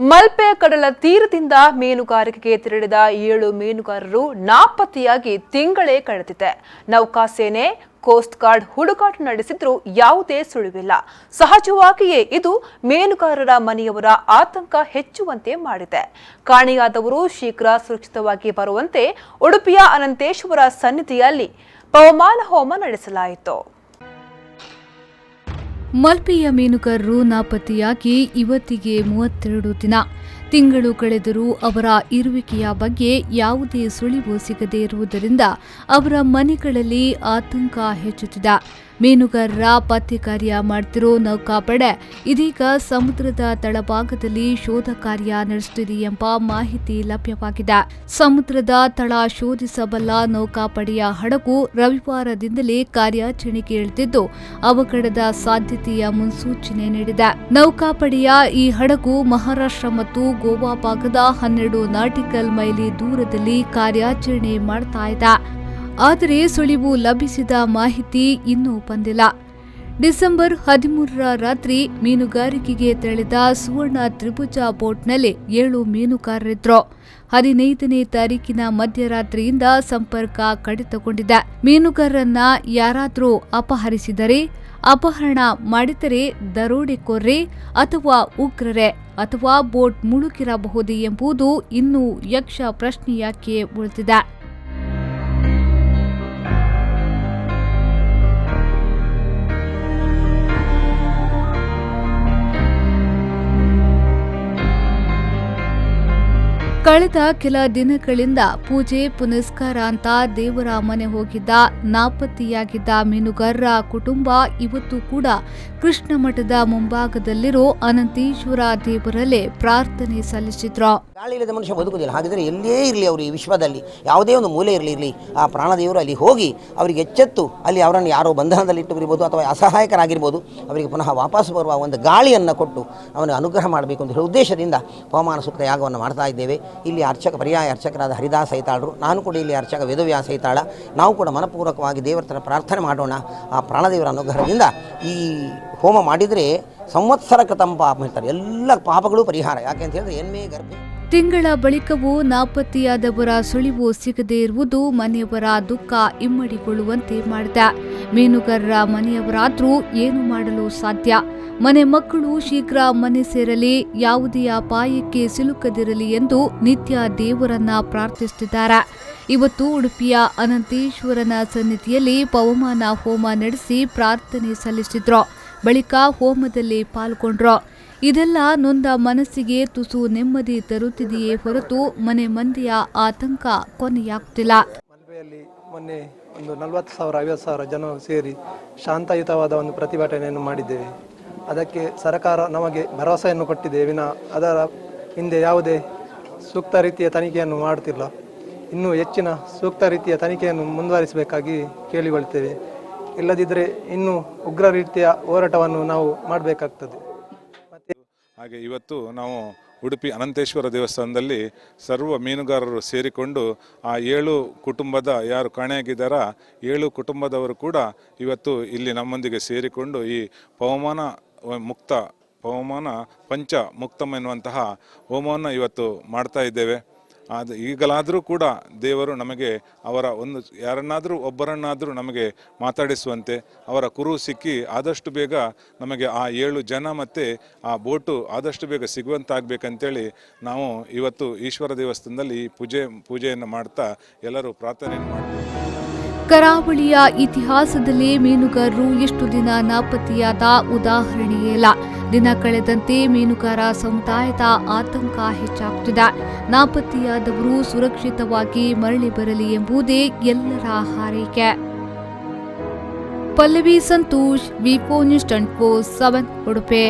ಮಲ್ಪೆ ಕಡಲ ತೀರದಿಂದ ಮೀನುಗಾರಿಕೆಗೆ ತೆರಳಿದ 7 ಮೀನುಗಾರರು ನಾಪತ್ತೆಯಾಗಿ ತಿಂಗಳೇ ಕಳೆದಿದೆ. ನೌಕಾಸೇನೆ, ಕೋಸ್ಟ್ ಗಾರ್ಡ್ ಹುಡುಕಾಟ ನಡೆಸಿದ್ರೂ ಯಾವುದೇ ಸುಳಿವಿಲ್ಲ. ಸಹಜವಾಗಿಯೇ ಇದು ಮೀನುಗಾರರ ಮನೆಯವರ ಆತಂಕ ಹೆಚ್ಚುವಂತೆ ಮಾಡಿದೆ. ಕಾಣೆಯಾದವರು ಶೀಘ್ರ ಸುರಕ್ಷಿತವಾಗಿ ಬರುವಂತೆ ಉಡುಪಿಯ ಅನಂತೇಶ್ವರ ಸನ್ನಿಧಿಯಲ್ಲಿ ಪವಮಾನ ಹೋಮ ನಡೆಸಲಾಯಿತು. ಮಲ್ಪೆಯ ಮೀನುಗಾರರು ನಾಪತ್ತೆಯಾಗಿ ಇವತ್ತಿಗೆ 32 ದಿನ. ತಿಂಗಳು ಕಳೆದರೂ ಅವರ ಇರುವಿಕೆಯ ಬಗ್ಗೆ ಯಾವುದೇ ಸುಳಿವು ಸಿಗದೇ ಇರುವುದರಿಂದ ಅವರ ಮನೆಗಳಲ್ಲಿ ಆತಂಕ ಹೆಚ್ಚುತ್ತಿದೆ. ಮೀನುಗಾರರ ಪತ್ತೆ ಕಾರ್ಯ ಮಾಡುತ್ತಿರೋ ನೌಕಾಪಡೆ ಇದೀಗ ಸಮುದ್ರದ ತಳಭಾಗದಲ್ಲಿ ಶೋಧ ಕಾರ್ಯ ನಡೆಸುತ್ತಿದೆ ಎಂಬ ಮಾಹಿತಿ ಲಭ್ಯವಾಗಿದೆ. ಸಮುದ್ರದ ತಳ ಶೋಧಿಸಬಲ್ಲ ನೌಕಾಪಡೆಯ ಹಡಗು ರವಿವಾರದಿಂದಲೇ ಕಾರ್ಯಾಚರಣೆಗೆ ಇಳಿದಿದ್ದು ಅವಘಡದ ಸಾಧ್ಯತೆಯ ಮುನ್ಸೂಚನೆ ನೀಡಿದೆ. ನೌಕಾಪಡೆಯ ಈ ಹಡಗು ಮಹಾರಾಷ್ಟ್ರ ಮತ್ತು ಗೋವಾ ಭಾಗದ 12 ನಾಟಿಕಲ್ ಮೈಲಿ ದೂರದಲ್ಲಿ ಕಾರ್ಯಾಚರಣೆ ಮಾಡ್ತಾ ಇದೆ. ಆದರೆ ಸುಳಿವು ಲಭಿಸಿದ ಮಾಹಿತಿ ಇನ್ನೂ ಬಂದಿಲ್ಲ. ಡಿಸೆಂಬರ್ 13ರ ರಾತ್ರಿ ಮೀನುಗಾರಿಕೆಗೆ ತೆರಳಿದ ಸುವರ್ಣ ತ್ರಿಭುಜ ಬೋಟ್ನಲ್ಲಿ 7 ಮೀನುಗಾರರಿದ್ರು. 15ನೇ ತಾರೀಕಿನ ಮಧ್ಯರಾತ್ರಿಯಿಂದ ಸಂಪರ್ಕ ಕಡಿತಗೊಂಡಿದೆ. ಮೀನುಗಾರರನ್ನ ಯಾರಾದರೂ ಅಪಹರಿಸಿದರೆ, ಅಪಹರಣ ಮಾಡಿದರೆ ದರೋಡೆಕೋರರೇ ಅಥವಾ ಉಗ್ರರೇ ಅಥವಾ ಬೋಟ್ ಮುಳುಗಿರಬಹುದೇ ಎಂಬುದು ಇನ್ನೂ ಯಕ್ಷ ಪ್ರಶ್ನೆಯಾಗಿಯೇ ಉಳಿದಿದೆ. ಕಳೆದ ಕೆಲ ದಿನಗಳಿಂದ ಪೂಜೆ ಪುನಸ್ಕಾರ ಅಂತ ದೇವರ ಮನೆ ಹೋಗಿದ್ದ ನಾಪತ್ತೆಯಾಗಿದ್ದ ಮೀನುಗಾರರ ಕುಟುಂಬ ಇವತ್ತು ಕೂಡ ಕೃಷ್ಣ ಮಠದ ಮುಂಭಾಗದಲ್ಲಿರೋ ಅನಂತೇಶ್ವರ ದೇವರಲ್ಲೇ ಪ್ರಾರ್ಥನೆ ಸಲ್ಲಿಸಿದ್ರು. ಗಾಳಿ ಇಲ್ಲದ ಮನುಷ್ಯ ಬದುಕುವುದಿಲ್ಲ. ಹಾಗಿದ್ರೆ ಎಲ್ಲಿಯೇ ಇರಲಿ ಅವರು ಈ ವಿಶ್ವದಲ್ಲಿ ಯಾವುದೇ ಒಂದು ಮೂಲೆ ಇರಲಿ ಆ ಪ್ರಾಣದೇವರು ಅಲ್ಲಿ ಹೋಗಿ ಅವರಿಗೆ ಎಚ್ಚೆತ್ತು ಅಲ್ಲಿ ಅವರನ್ನು ಯಾರೋ ಬಂಧನದಲ್ಲಿ ಇಟ್ಟುಬಿರ್ಬೋದು ಅಥವಾ ಅಸಹಾಯಕರಾಗಿರ್ಬೋದು ಅವರಿಗೆ ಪುನಃ ವಾಪಸ್ ಬರುವ ಒಂದು ಗಾಳಿಯನ್ನು ಕೊಟ್ಟು ಅವನ ಅನುಗ್ರಹ ಮಾಡಬೇಕು ಅಂತ ಹೇಳುವ ಉದ್ದೇಶದಿಂದ ಪವಮಾನ ಸೂಕ್ತ ಯಾಗವನ್ನು ಮಾಡ್ತಾ ಇದ್ದೇವೆ. ಇಲ್ಲಿ ಪರ್ಯಾಯ ಅರ್ಚಕರಾದ ಹರಿದಾಸ ಐತಾಳರು, ನಾನು ಕೂಡ ಇಲ್ಲಿ ಅರ್ಚಕ ವೇದವ್ಯಾಸ ಐತಾಳ, ನಾವು ಕೂಡ ಮನಪೂರ್ವಕವಾಗಿ ದೇವರ ಹತ್ರ ಪ್ರಾರ್ಥನೆ ಮಾಡೋಣ. ಆ ಪ್ರಾಣದೇವರ ಅನುಗ್ರಹದಿಂದ ಈ ಹೋಮ ಮಾಡಿದರೆ ಸಂವತ್ಸರ ಕೃತಂ ಪಾಪ ಹೇಳ್ತಾರೆ, ಎಲ್ಲ ಪಾಪಗಳು ಪರಿಹಾರ. ಯಾಕೆ ಅಂತ ಹೇಳಿದ್ರೆ ಎನ್ಮೇ ಗರ್ಭೆ. ತಿಂಗಳ ಬಳಿಕವೂ ನಾಪತ್ತೆಯಾದವರ ಸುಳಿವು ಸಿಗದೇ ಇರುವುದು ಮನೆಯವರ ದುಃಖ ಇಮ್ಮಡಿಗೊಳ್ಳುವಂತೆ ಮಾಡಿದೆ. ಮೀನುಗಾರರ ಮನೆಯವರಾದ್ರೂ ಏನು ಮಾಡಲು ಸಾಧ್ಯ? ಮನೆ ಮಕ್ಕಳು ಶೀಘ್ರ ಮನೆ ಸೇರಲಿ, ಯಾವುದೇ ಅಪಾಯಕ್ಕೆ ಸಿಲುಕದಿರಲಿ ಎಂದು ನಿತ್ಯ ದೇವರನ್ನ ಪ್ರಾರ್ಥಿಸುತ್ತಿದ್ದಾರೆ. ಇವತ್ತು ಉಡುಪಿಯ ಅನಂತೇಶ್ವರನ ಸನ್ನಿಧಿಯಲ್ಲಿ ಪವಮಾನ ಹೋಮ ನಡೆಸಿ ಪ್ರಾರ್ಥನೆ ಸಲ್ಲಿಸಿದ್ರು. ಬಳಿಕ ಹೋಮದಲ್ಲಿ ಪಾಲ್ಗೊಂಡ್ರು. ಇದೆಲ್ಲ ನೊಂದ ಮನಸ್ಸಿಗೆ ತುಸು ನೆಮ್ಮದಿ ತರುತ್ತಿದೆಯೇ ಹೊರತು ಮನೆ ಮಂದಿಯ ಆತಂಕ ಕೊನೆಯಾಗುತ್ತಿಲ್ಲ. ಮಲ್ಪೆಯಲ್ಲಿ ಮೊನ್ನೆ ಒಂದು 40,000-50,000 ಜನ ಸೇರಿ ಶಾಂತಯುತವಾದ ಒಂದು ಪ್ರತಿಭಟನೆಯನ್ನು ಮಾಡಿದ್ದೇವೆ. ಅದಕ್ಕೆ ಸರ್ಕಾರ ನಮಗೆ ಭರವಸೆಯನ್ನು ಕೊಟ್ಟಿದೆ ವಿನ ಅದರ ಹಿಂದೆ ಯಾವುದೇ ಸೂಕ್ತ ರೀತಿಯ ತನಿಖೆಯನ್ನು ಮಾಡುತ್ತಿಲ್ಲ. ಇನ್ನೂ ಹೆಚ್ಚಿನ ಸೂಕ್ತ ರೀತಿಯ ತನಿಖೆಯನ್ನು ಮುಂದುವರಿಸಬೇಕಾಗಿ ಕೇಳಿಕೊಳ್ತೇವೆ. ಇಲ್ಲದಿದ್ದರೆ ಇನ್ನೂ ಉಗ್ರ ರೀತಿಯ ಹೋರಾಟವನ್ನು ನಾವು ಮಾಡಬೇಕಾಗ್ತದೆ. ಹಾಗೆ ಇವತ್ತು ನಾವು ಉಡುಪಿ ಅನಂತೇಶ್ವರ ದೇವಸ್ಥಾನದಲ್ಲಿ ಸರ್ವ ಮೀನುಗಾರರು ಸೇರಿಕೊಂಡು ಆ 7 ಕುಟುಂಬದ ಯಾರು ಕಾಣೆಯಾಗಿದ್ದಾರ 7 ಕುಟುಂಬದವರು ಕೂಡ ಇವತ್ತು ಇಲ್ಲಿ ನಮ್ಮೊಂದಿಗೆ ಸೇರಿಕೊಂಡು ಈ ಪವಮಾನ ಪಂಚ ಮುಕ್ತಂ ಎನ್ನುವಂತಹ ಹೋಮವನ್ನು ಇವತ್ತು ಮಾಡ್ತಾ ಇದ್ದೇವೆ. ಅದು ಈಗಲಾದರೂ ಕೂಡ ದೇವರು ನಮಗೆ ಅವರ ಯಾರನ್ನಾದರೂ ಒಬ್ಬರನ್ನಾದರೂ ನಮಗೆ ಮಾತಾಡಿಸುವಂತೆ ಅವರ ಕುರು ಸಿಕ್ಕಿ ಆದಷ್ಟು ಬೇಗ ನಮಗೆ ಆ 7 ಜನ ಮತ್ತು ಆ ಬೋಟು ಆದಷ್ಟು ಬೇಗ ಸಿಗುವಂತಾಗಬೇಕಂತೇಳಿ ನಾವು ಇವತ್ತು ಈಶ್ವರ ದೇವಸ್ಥಾನದಲ್ಲಿ ಪೂಜೆಯನ್ನು ಮಾಡ್ತಾ ಎಲ್ಲರೂ ಪ್ರಾರ್ಥನೆಯನ್ನು ಮಾಡ್ತೀವಿ. ಕರಾವಳಿಯ ಇತಿಹಾಸದಲ್ಲಿ ಮೀನುಗಾರರು ಎಷ್ಟು ದಿನ ನಾಪತ್ತೆಯಾದ ಉದಾಹರಣೆಯೇ ಇಲ್ಲ. ದಿನ ಕಳೆದಂತೆ ಮೀನುಗಾರ ಸಮುದಾಯದ ಆತಂಕ ಹೆಚ್ಚಾಗುತ್ತಿದೆ. ನಾಪತ್ತೆಯಾದವರು ಸುರಕ್ಷಿತವಾಗಿ ಮರಳಿ ಬರಲಿ ಎಂಬುದೇ ಎಲ್ಲರ ಹಾರೈಕೆ. ಪಲ್ಲವಿ ಸಂತೋಷ್, ವಿ4 ನ್ಯೂಸ್ 24/7 ಉಡುಪಿ.